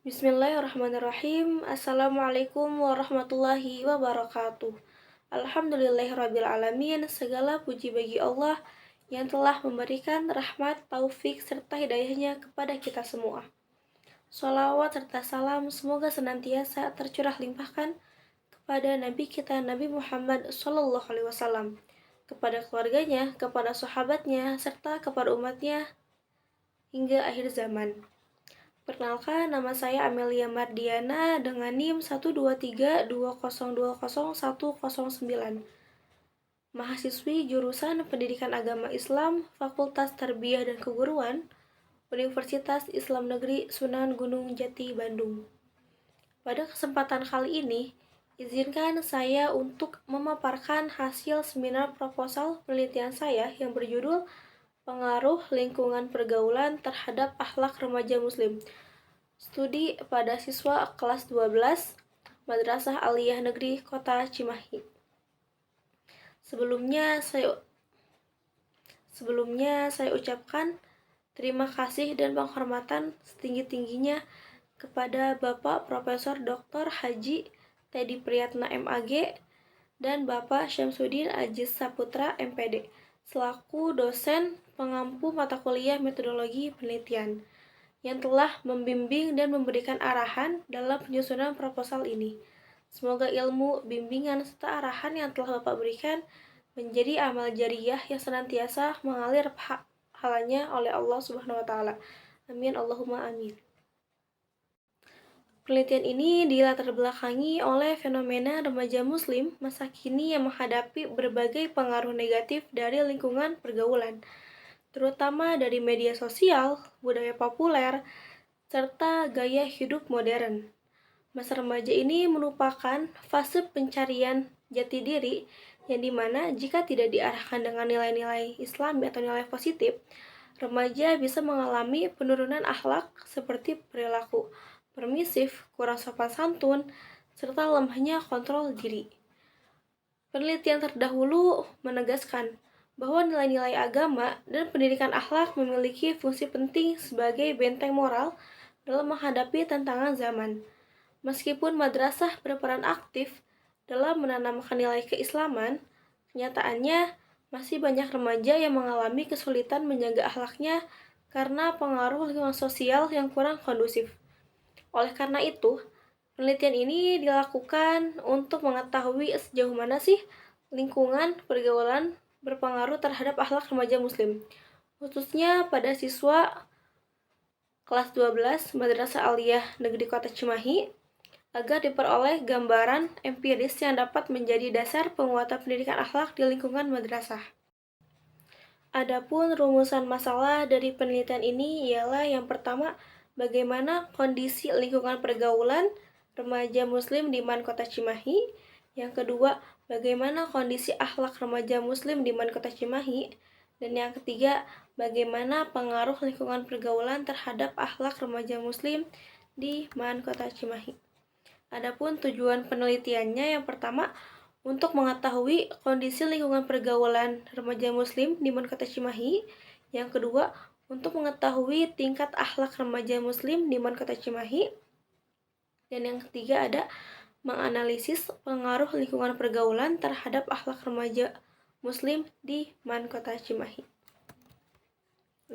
Bismillahirrahmanirrahim. Assalamualaikum warahmatullahi wabarakatuh. Alhamdulillahirrabbilalamin. Segala puji bagi Allah yang telah memberikan rahmat, taufik, serta hidayahnya kepada kita semua. Sholawat serta salam semoga senantiasa tercurah limpahkan kepada Nabi kita Nabi Muhammad SAW, kepada keluarganya, kepada sahabatnya, serta kepada umatnya hingga akhir zaman. Perkenalkan, nama saya Amelia Mardiana dengan NIM 12320200109. Mahasiswi jurusan Pendidikan Agama Islam, Fakultas Tarbiyah dan Keguruan, Universitas Islam Negeri Sunan Gunung Jati, Bandung. Pada kesempatan kali ini, izinkan saya untuk memaparkan hasil seminar proposal penelitian saya yang berjudul Pengaruh Lingkungan Pergaulan Terhadap Akhlak Remaja Muslim. Studi pada siswa kelas 12 Madrasah Aliyah Negeri Kota Cimahi. Sebelumnya saya ucapkan terima kasih dan penghormatan setinggi-tingginya kepada Bapak Profesor Dr. Haji Teddy Priyatna MAG dan Bapak Syamsuddin Aziz Saputra MPD selaku dosen pengampu mata kuliah metodologi penelitian yang telah membimbing dan memberikan arahan dalam penyusunan proposal ini. Semoga ilmu, bimbingan, serta arahan yang telah Bapak berikan menjadi amal jariyah yang senantiasa mengalir pahalanya oleh Allah Subhanahu wa Ta'ala. Amin, Allahumma amin. Penelitian ini dilatar belakangi oleh fenomena remaja muslim masa kini yang menghadapi berbagai pengaruh negatif dari lingkungan pergaulan, terutama dari media sosial, budaya populer, serta gaya hidup modern. Masa remaja ini merupakan fase pencarian jati diri yang dimana jika tidak diarahkan dengan nilai-nilai Islami atau nilai positif, remaja bisa mengalami penurunan akhlak seperti perilaku permisif, kurang sopan santun, serta lemahnya kontrol diri. Penelitian terdahulu menegaskan bahwa nilai-nilai agama dan pendidikan akhlak memiliki fungsi penting sebagai benteng moral dalam menghadapi tantangan zaman. Meskipun madrasah berperan aktif dalam menanamkan nilai keislaman, kenyataannya masih banyak remaja yang mengalami kesulitan menjaga akhlaknya karena pengaruh lingkungan sosial yang kurang kondusif. Oleh karena itu, penelitian ini dilakukan untuk mengetahui sejauh mana sih lingkungan pergaulan berpengaruh terhadap akhlak remaja muslim, khususnya pada siswa kelas 12 Madrasah Aliyah Negeri Kota Cimahi, agar diperoleh gambaran empiris yang dapat menjadi dasar penguatan pendidikan akhlak di lingkungan madrasah. Adapun rumusan masalah dari penelitian ini ialah yang pertama, bagaimana kondisi lingkungan pergaulan remaja muslim di Man Kota Cimahi. Yang kedua, bagaimana kondisi akhlak remaja muslim di Man Kota Cimahi. Dan yang ketiga, bagaimana pengaruh lingkungan pergaulan terhadap akhlak remaja muslim di Man Kota Cimahi. Adapun tujuan penelitiannya yang pertama, untuk mengetahui kondisi lingkungan pergaulan remaja muslim di Man Kota Cimahi. Yang kedua, untuk mengetahui tingkat akhlak remaja muslim di Man Kota Cimahi. Dan yang ketiga ada menganalisis pengaruh lingkungan pergaulan terhadap akhlak remaja muslim di Man Kota Cimahi.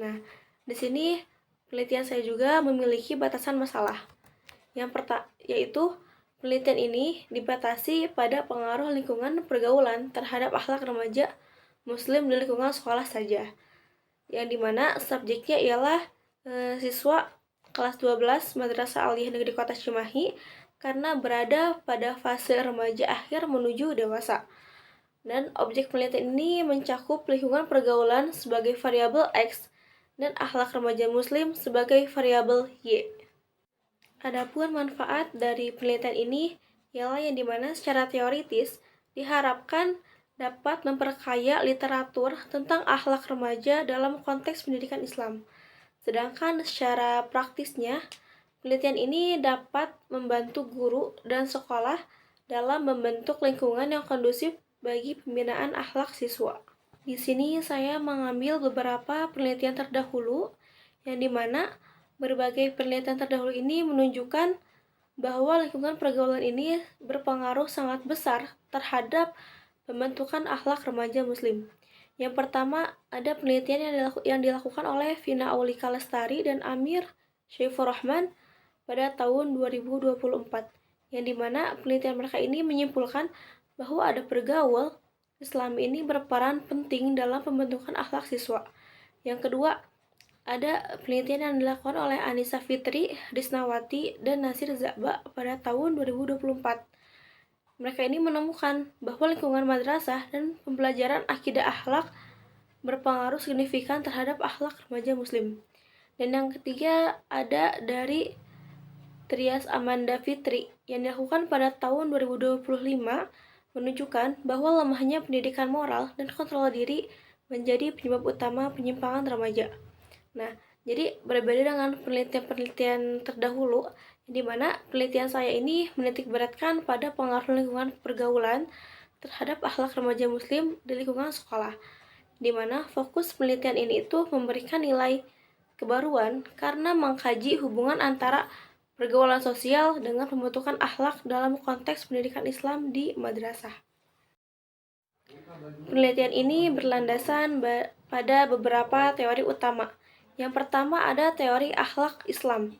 Nah, di sini penelitian saya juga memiliki batasan masalah. Yaitu penelitian ini dibatasi pada pengaruh lingkungan pergaulan terhadap akhlak remaja muslim di lingkungan sekolah saja, yang dimana subjeknya ialah siswa kelas 12 Madrasah Aliyah Negeri Kota Cimahi karena berada pada fase remaja akhir menuju dewasa. Dan objek penelitian ini mencakup lingkungan pergaulan sebagai variabel X dan akhlak remaja muslim sebagai variabel Y. Adapun manfaat dari penelitian ini ialah yang dimana secara teoritis diharapkan dapat memperkaya literatur tentang akhlak remaja dalam konteks pendidikan Islam. Sedangkan secara praktisnya, penelitian ini dapat membantu guru dan sekolah dalam membentuk lingkungan yang kondusif bagi pembinaan akhlak siswa. Di sini saya mengambil beberapa penelitian terdahulu yang dimana Berbagai penelitian terdahulu ini menunjukkan bahwa lingkungan pergaulan ini berpengaruh sangat besar terhadap pembentukan akhlak remaja Muslim. Yang pertama, ada penelitian yang dilakukan oleh Vina Aulika Lestari dan Amir Syaifur Rahman pada tahun 2024, yang dimana penelitian mereka ini menyimpulkan bahwa ada pergaul Islam ini berperan penting dalam pembentukan akhlak siswa. Yang kedua, ada penelitian yang dilakukan oleh Anissa Fitri, Risnawati, dan Nasir Zaba pada tahun 2024. Mereka ini menemukan bahwa lingkungan madrasah dan pembelajaran akidah akhlak berpengaruh signifikan terhadap akhlak remaja Muslim. Dan yang ketiga ada dari Trias Amanda Fitri yang dilakukan pada tahun 2025 menunjukkan bahwa lemahnya pendidikan moral dan kontrol diri menjadi penyebab utama penyimpangan remaja. Nah, jadi berbeda dengan penelitian-penelitian terdahulu, di mana penelitian saya ini menitik beratkan pada pengaruh lingkungan pergaulan terhadap akhlak remaja Muslim di lingkungan sekolah, di mana fokus penelitian ini itu memberikan nilai kebaruan karena mengkaji hubungan antara pergaulan sosial dengan pembentukan akhlak dalam konteks pendidikan Islam di madrasah. Penelitian ini berlandasan pada beberapa teori utama. Yang pertama ada teori akhlak Islam.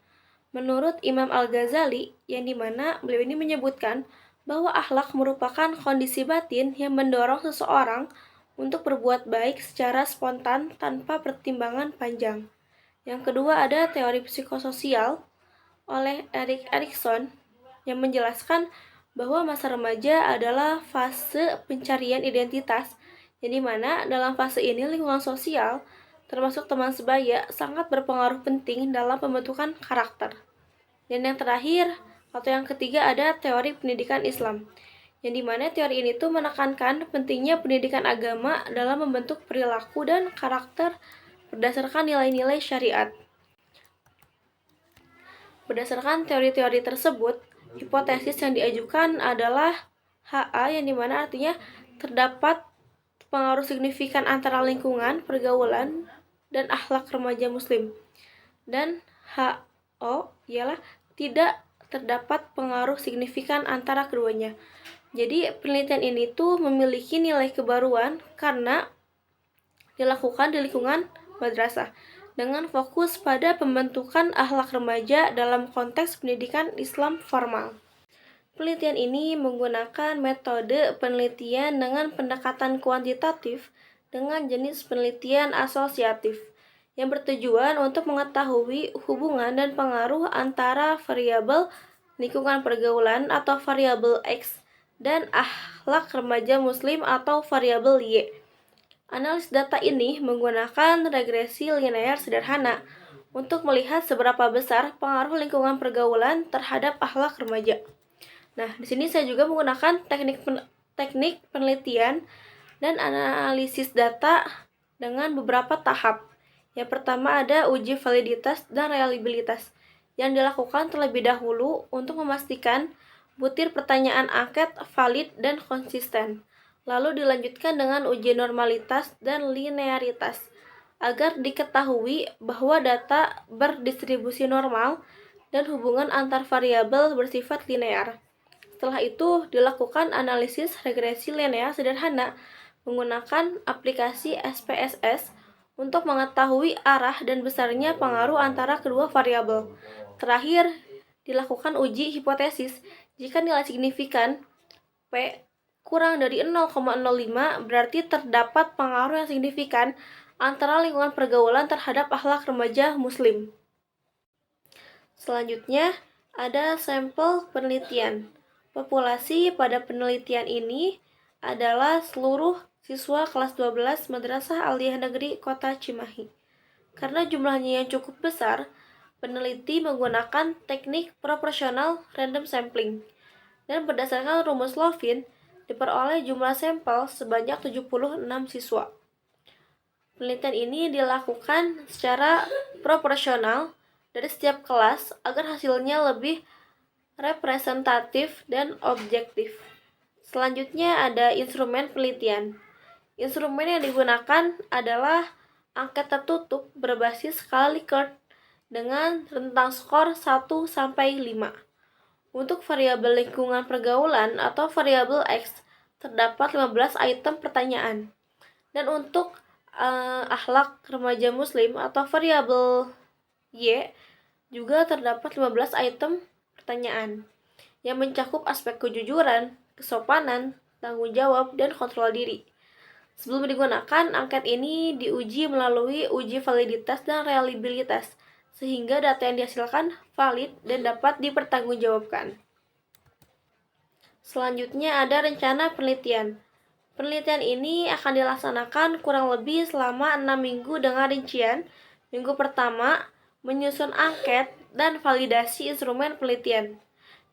Menurut Imam Al-Ghazali, yang dimana beliau ini menyebutkan bahwa akhlak merupakan kondisi batin yang mendorong seseorang untuk berbuat baik secara spontan tanpa pertimbangan panjang. Yang kedua ada teori psikososial oleh Erik Erikson yang menjelaskan bahwa masa remaja adalah fase pencarian identitas, yang dimana dalam fase ini lingkungan sosial, termasuk teman sebaya, sangat berpengaruh penting dalam pembentukan karakter. Dan yang terakhir, atau yang ketiga ada teori pendidikan Islam, yang dimana teori ini tuh menekankan pentingnya pendidikan agama dalam membentuk perilaku dan karakter berdasarkan nilai-nilai syariat. Berdasarkan teori-teori tersebut, hipotesis yang diajukan adalah HA, yang dimana artinya terdapat pengaruh signifikan antara lingkungan, pergaulan, dan akhlak remaja Muslim. Dan HO ialah tidak terdapat pengaruh signifikan antara keduanya. Jadi penelitian ini tuh memiliki nilai kebaruan karena dilakukan di lingkungan madrasah dengan fokus pada pembentukan akhlak remaja dalam konteks pendidikan Islam formal. Penelitian ini menggunakan metode penelitian dengan pendekatan kuantitatif dengan jenis penelitian asosiatif yang bertujuan untuk mengetahui hubungan dan pengaruh antara variabel lingkungan pergaulan atau variabel X dan akhlak remaja Muslim atau variabel Y. Analis data ini menggunakan regresi linear sederhana untuk melihat seberapa besar pengaruh lingkungan pergaulan terhadap akhlak remaja. Nah, di sini saya juga menggunakan teknik penelitian dan analisis data dengan beberapa tahap. Yang pertama ada uji validitas dan reliabilitas yang dilakukan terlebih dahulu untuk memastikan butir pertanyaan angket valid dan konsisten. Lalu dilanjutkan dengan uji normalitas dan linearitas agar diketahui bahwa data berdistribusi normal dan hubungan antar variabel bersifat linear. Setelah itu dilakukan analisis regresi linear sederhana menggunakan aplikasi SPSS untuk mengetahui arah dan besarnya pengaruh antara kedua variabel. Terakhir dilakukan uji hipotesis jika nilai signifikan P kurang dari 0,05 berarti terdapat pengaruh yang signifikan antara lingkungan pergaulan terhadap akhlak remaja Muslim. Selanjutnya, ada sampel penelitian. Populasi pada penelitian ini adalah seluruh siswa kelas 12 Madrasah Aliyah Negeri Kota Cimahi. Karena jumlahnya yang cukup besar, peneliti menggunakan teknik proporsional random sampling. Dan berdasarkan rumus Lovin, diperoleh jumlah sampel sebanyak 76 siswa. Penelitian ini dilakukan secara proporsional dari setiap kelas agar hasilnya lebih representatif dan objektif. Selanjutnya ada instrumen penelitian. Instrumen yang digunakan adalah angket tertutup berbasis skala Likert dengan rentang skor 1-5. Untuk variabel lingkungan pergaulan atau variabel X, terdapat 15 item pertanyaan. Dan untuk akhlak remaja muslim atau variabel Y, juga terdapat 15 item pertanyaan yang mencakup aspek kejujuran, kesopanan, tanggung jawab, dan kontrol diri. Sebelum digunakan, angket ini diuji melalui uji validitas dan reliabilitas, sehingga data yang dihasilkan valid dan dapat dipertanggungjawabkan. Selanjutnya ada rencana penelitian. Penelitian ini akan dilaksanakan kurang lebih selama 6 minggu dengan rincian. Minggu pertama, menyusun angket dan validasi instrumen penelitian.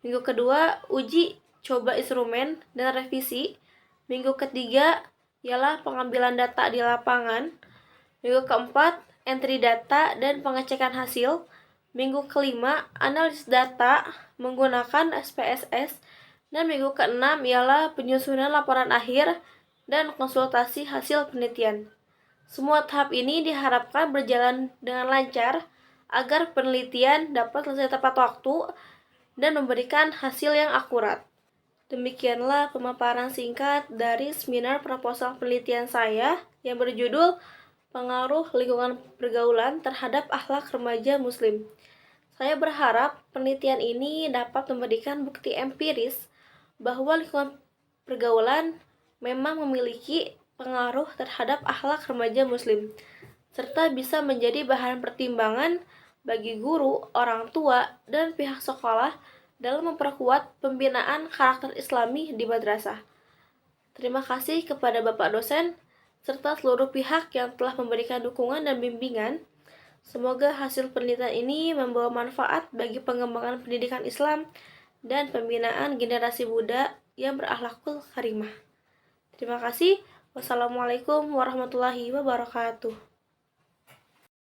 Minggu kedua, uji coba instrumen dan revisi. Minggu ketiga, ialah pengambilan data di lapangan. Minggu keempat, entry data dan pengecekan hasil. Minggu kelima, analisis data menggunakan SPSS. Dan minggu keenam ialah penyusunan laporan akhir dan konsultasi hasil penelitian. Semua tahap ini diharapkan berjalan dengan lancar agar penelitian dapat selesai tepat waktu dan memberikan hasil yang akurat. Demikianlah pemaparan singkat dari seminar proposal penelitian saya yang berjudul Pengaruh Lingkungan Pergaulan Terhadap Akhlak Remaja Muslim. Saya berharap penelitian ini dapat memberikan bukti empiris bahwa lingkungan pergaulan memang memiliki pengaruh terhadap akhlak remaja muslim, serta bisa menjadi bahan pertimbangan bagi guru, orang tua, dan pihak sekolah dalam memperkuat pembinaan karakter Islami di madrasah. Terima kasih kepada Bapak dosen, serta seluruh pihak yang telah memberikan dukungan dan bimbingan. Semoga hasil penelitian ini membawa manfaat bagi pengembangan pendidikan Islam dan pembinaan generasi muda yang berakhlakul karimah. Terima kasih. Wassalamualaikum warahmatullahi wabarakatuh.